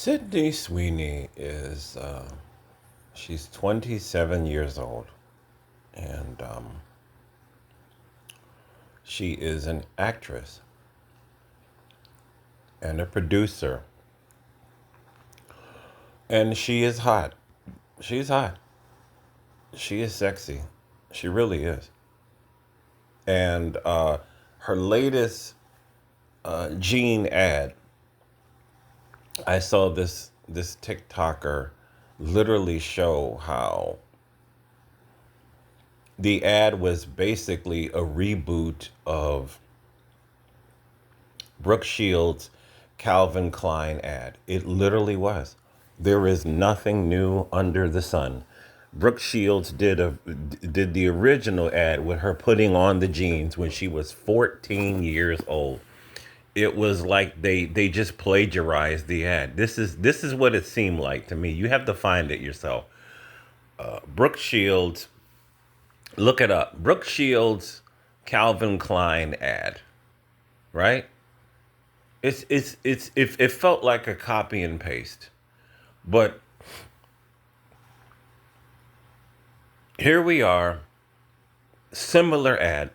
Sydney Sweeney is, she's 27 years old, and she is an actress and a producer, and she is hot. She's hot. She is sexy. She really is. And her latest Gene ad, I saw this TikToker literally show how the ad was basically a reboot of Brooke Shields' Calvin Klein ad. It literally was. There is nothing new under the sun. Brooke Shields did the original ad with her putting on the jeans when she was 14 years old. It was like they just plagiarized the ad. This is what it seemed like to me. You have to find it yourself. Brooke Shields, look it up. Brooke Shields Calvin Klein ad, right? It felt like a copy and paste. But here we are, similar ad,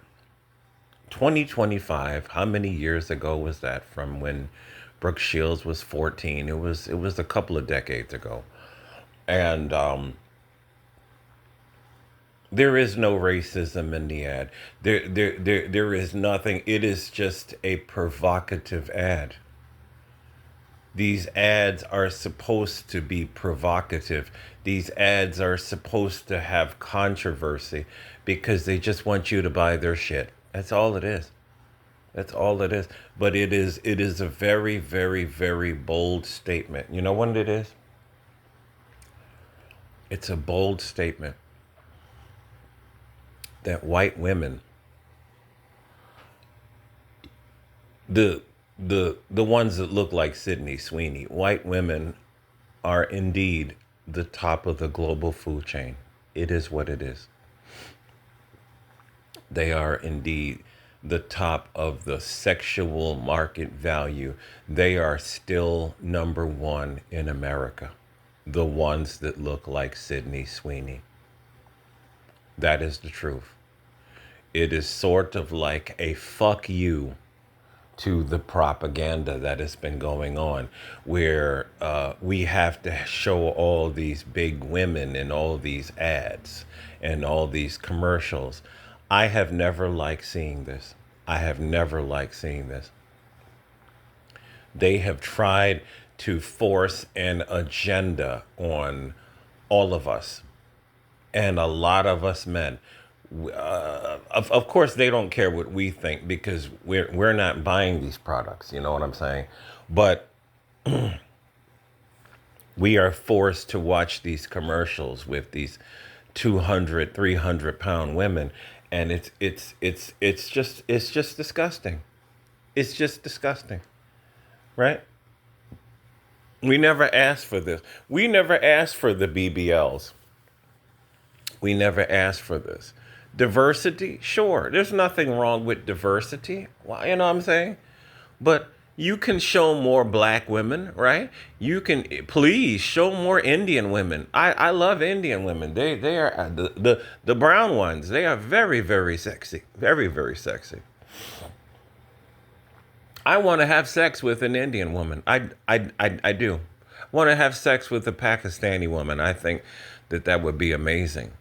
2025. How many years ago was that from when Brooke Shields was 14? It was a couple of decades ago. And there is no racism in the ad. There is nothing. It is just a provocative ad. These ads are supposed to be provocative. These ads are supposed to have controversy because they just want you to buy their shit. That's all it is. That's all it is. But it is a very, very, very bold statement. You know what it is? It's a bold statement that white women, the the ones that look like Sydney Sweeney, white women are indeed the top of the global food chain. It is what it is. They are indeed the top of the sexual market value. They are still number one in America. The ones that look like Sydney Sweeney. That is the truth. It is sort of like a fuck you to the propaganda that has been going on, where we have to show all these big women in all these ads and all these commercials. I have never liked seeing this. I have never liked seeing this. They have tried to force an agenda on all of us, and a lot of us men. Of course, they don't care what we think because we're not buying these products. You know what I'm saying? But we are forced to watch these commercials with these 200, 300 pound women, and it's just disgusting. It's just disgusting, right? We never asked for this. We never asked for the BBLs. We never asked for this. Diversity, sure. There's nothing wrong with diversity. Well, you know what I'm saying? But you can show more black women, right? You can please show more Indian women. I love Indian women. They are the brown ones. They are very, very sexy. Very, very sexy. I want to have sex with an Indian woman. I do. Want to have sex with a Pakistani woman. I think that would be amazing.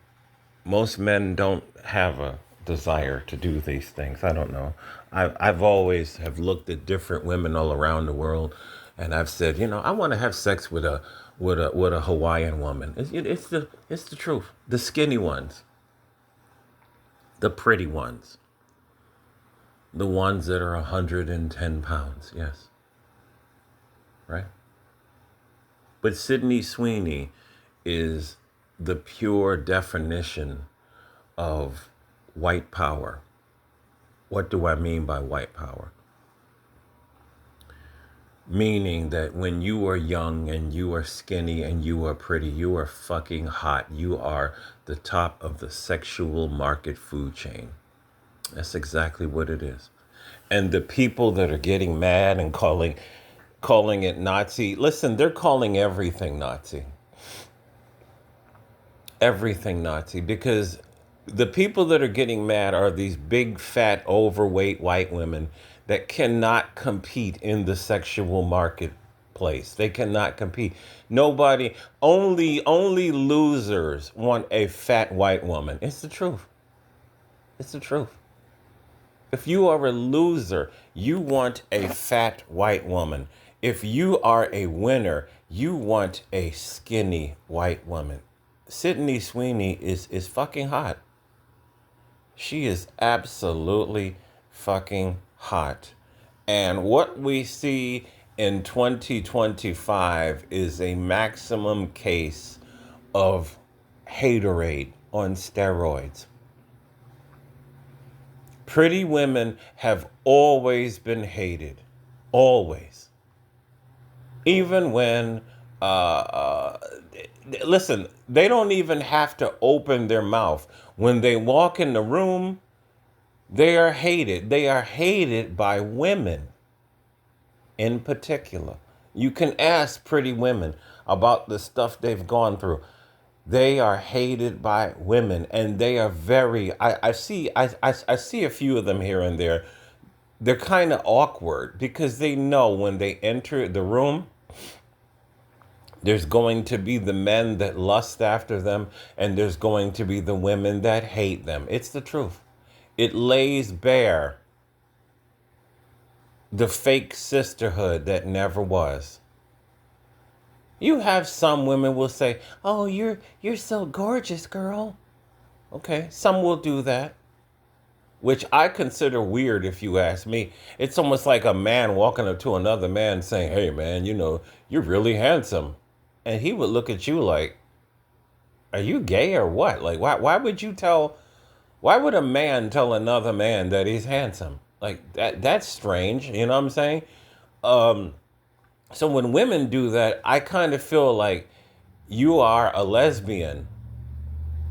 Most men don't have a desire to do these things. I don't know. I've always have looked at different women all around the world, and I've said, I want to have sex with a Hawaiian woman. It's the truth. The skinny ones, the pretty ones, the ones that are 110 pounds. Yes, right. But Sydney Sweeney is the pure definition of white power. What do I mean by white power? Meaning that when you are young and you are skinny and you are pretty, you are fucking hot. You are the top of the sexual market food chain. That's exactly what it is. And the people that are getting mad and calling calling it Nazi. Listen, they're calling everything Nazi. Everything Nazi, because the people that are getting mad are these big, fat, overweight white women that cannot compete in the sexual marketplace. They cannot compete. Nobody, only losers want a fat white woman. It's the truth. It's the truth. If you are a loser, you want a fat white woman. If you are a winner, you want a skinny white woman. Sydney Sweeney is fucking hot. She is absolutely fucking hot. And what we see in 2025 is a maximum case of haterade on steroids. Pretty women have always been hated. Always. Even when, uh, uh, listen, they don't even have to open their mouth. When they walk in the room, they are hated. They are hated by women in particular. You can ask pretty women about the stuff they've gone through. They are hated by women, and they are very. I see a few of them here and there. They're kind of awkward because they know when they enter the room, there's going to be the men that lust after them, and there's going to be the women that hate them. It's the truth. It lays bare the fake sisterhood that never was. You have some women will say, "Oh, you're so gorgeous, girl." Okay, some will do that, which I consider weird if you ask me. It's almost like a man walking up to another man saying, "Hey man, you're really handsome." And he would look at you like, "Are you gay or what?" Like why would a man tell another man that he's handsome? Like that's strange, you know what I'm saying? Um so when women do that, I kind of feel like you are a lesbian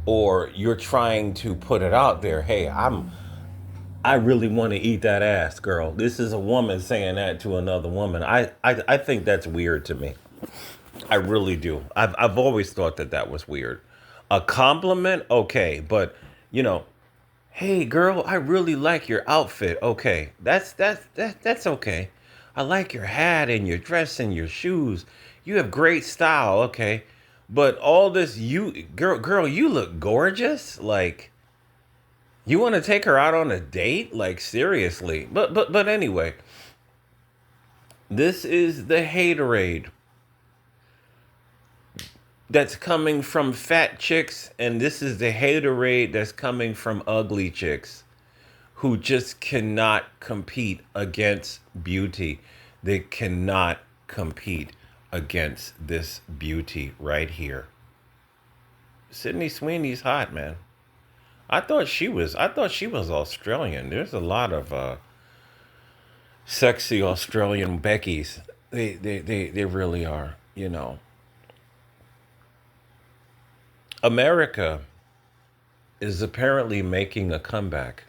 or you're trying to put it out there. Hey, I really want to eat that ass, girl. This is a woman saying that to another woman. I think that's weird to me. I really do. I've always thought that that was weird. A compliment, okay, but you know, hey girl, I really like your outfit. Okay, that's okay. I like your hat and your dress and your shoes. You have great style. Okay, but all this, you girl, you look gorgeous. Like you want to take her out on a date? Like seriously. But anyway, this is the haterade that's coming from fat chicks, and this is the haterade that's coming from ugly chicks who just cannot compete against beauty. They cannot compete against this beauty right here. Sydney Sweeney's hot, man. I thought she was Australian. There's a lot of sexy Australian Beckys. They really are, you know. America is apparently making a comeback.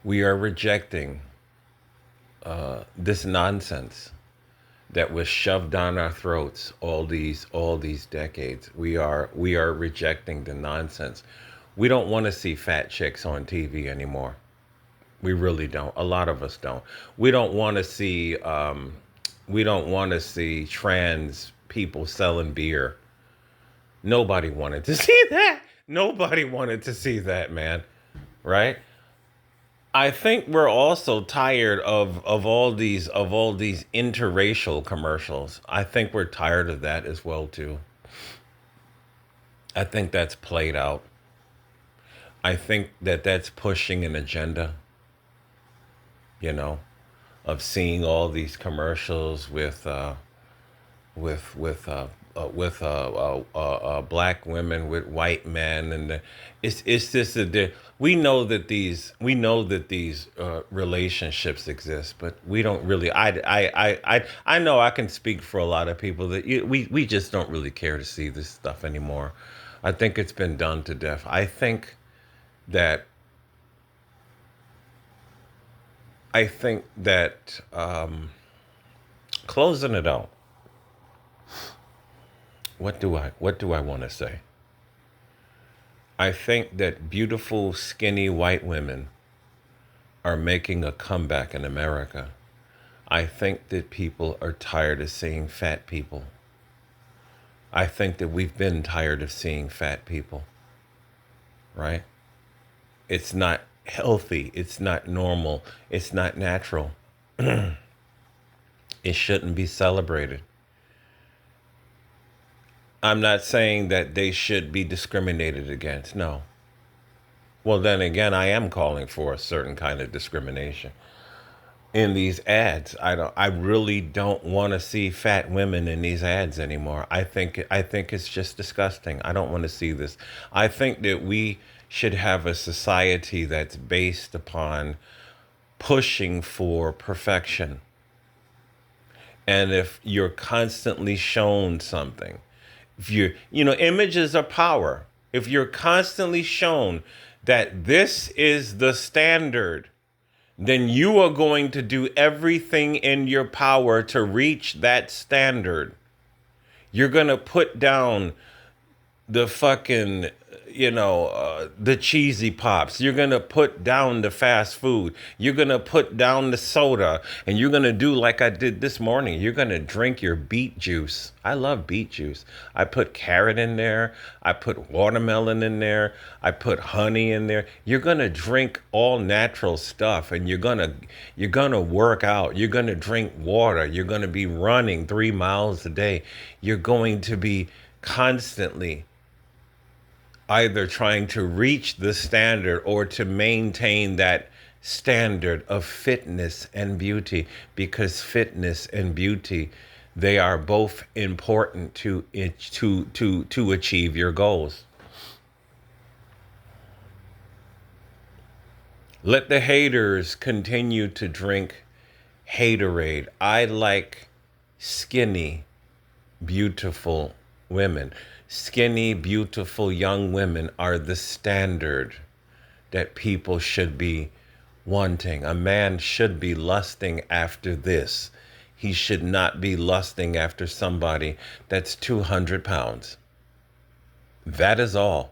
We are rejecting this nonsense that was shoved down our throats all these decades. We are rejecting the nonsense. We don't want to see fat chicks on TV anymore. We really don't. A lot of us don't. We don't want to see we don't want to see trans people selling beer. Nobody wanted to see that. Nobody wanted to see that, man. Right? I think we're also tired of all these interracial commercials. I think we're tired of that as well too. I think that's played out. I think that that's pushing an agenda, you know, of seeing all these commercials with black women with white men, and it's just we know that these relationships exist, but we don't really. I know I can speak for a lot of people that we just don't really care to see this stuff anymore. I think it's been done to death. That I think that Closing it out. What do I want to say? I think that beautiful, skinny white women are making a comeback in America. I think that people are tired of seeing fat people. I think that we've been tired of seeing fat people, right? It's not healthy. It's not normal. It's not natural. It shouldn't be celebrated. I'm not saying that they should be discriminated against. No. Well, then again, I am calling for a certain kind of discrimination in these ads. I really don't want to see fat women in these ads anymore. I think it's just disgusting. I don't want to see this. I think that we should have a society that's based upon pushing for perfection. And if you're constantly shown something, if images are power. If you're constantly shown that this is the standard, then you are going to do everything in your power to reach that standard. You're going to put down the fucking, the cheesy pops. You're going to put down the fast food. You're going to put down the soda. And you're going to do like I did this morning. You're going to drink your beet juice. I love beet juice. I put carrot in there. I put watermelon in there. I put honey in there. You're going to drink all natural stuff, and you're going to work out. You're going to drink water. You're going to be running 3 miles a day. You're going to be constantly either trying to reach the standard or to maintain that standard of fitness and beauty, because fitness and beauty, they are both important to achieve your goals. Let the haters continue to drink Haterade. I like skinny, beautiful women. Skinny, beautiful young women are the standard that people should be wanting. A man should be lusting after this. He should not be lusting after somebody that's 200 pounds. That is all.